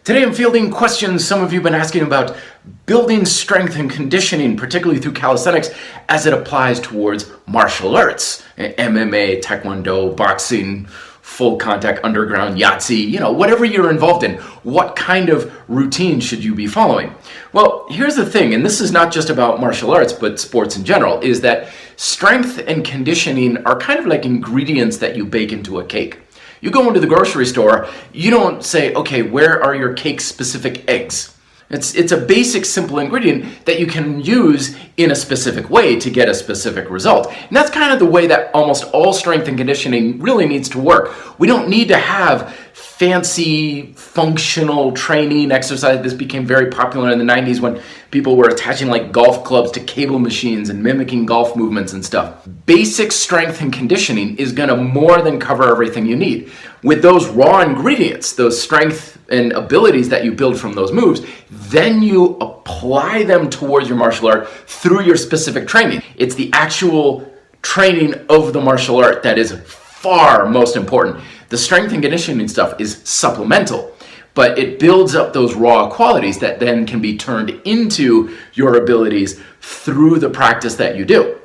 Today I'm fielding questions some of you have been asking about building strength and conditioning, particularly through calisthenics, as it applies towards martial arts, MMA, Taekwondo, boxing, full contact, underground, Yahtzee, whatever you're involved in. What kind of routine should you be following? Well, here's the thing, and this is not just about martial arts, but sports in general, is that strength and conditioning are kind of like ingredients that you bake into a cake. You go into the grocery store, you don't say, okay, where are your cake-specific eggs? It's a basic, simple ingredient that you can use in a specific way to get a specific result. And that's kind of the way that almost all strength and conditioning really needs to work. We don't need to have fancy functional training exercise. This became very popular in the 90s when people were attaching like golf clubs to cable machines and mimicking golf movements and stuff. Basic strength and conditioning is going to more than cover everything you need. With those raw ingredients, those strength and abilities that you build from those moves, then you apply them towards your martial art through your specific training. It's the actual training of the martial art that is far most important. The strength and conditioning stuff is supplemental, but it builds up those raw qualities that then can be turned into your abilities through the practice that you do.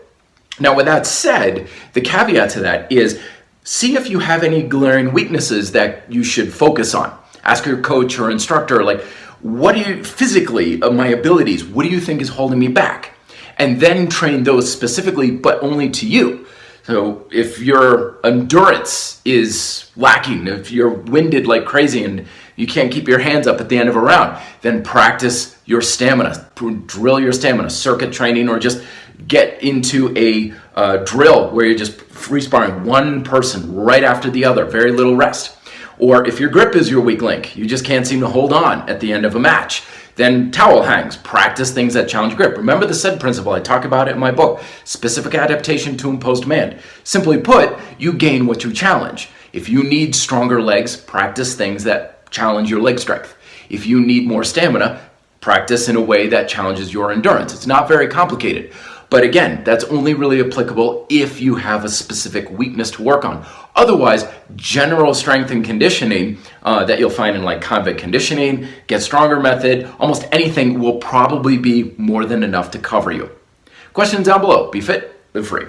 Now, with that said, the caveat to that is see if you have any glaring weaknesses that you should focus on. Ask your coach or instructor, like, what do you, physically, of my abilities, what do you think is holding me back? And then train those specifically, but only to you. So if your endurance is lacking, if you're winded like crazy and you can't keep your hands up at the end of a round, then practice your stamina, drill your stamina, circuit training, or just get into a drill where you're just free sparring one person right after the other, very little rest. Or if your grip is your weak link, you just can't seem to hold on at the end of a match, then towel hangs. Practice things that challenge grip. Remember the SAID principle. I talk about it in my book, Specific Adaptation to Imposed Demand. Simply put, you gain what you challenge. If you need stronger legs, practice things that challenge your leg strength. If you need more stamina, practice in a way that challenges your endurance. It's not very complicated. But again, that's only really applicable if you have a specific weakness to work on. Otherwise, general strength and conditioning that you'll find in like convict conditioning, Get Stronger method, almost anything will probably be more than enough to cover you. Questions down below. Be fit, live free.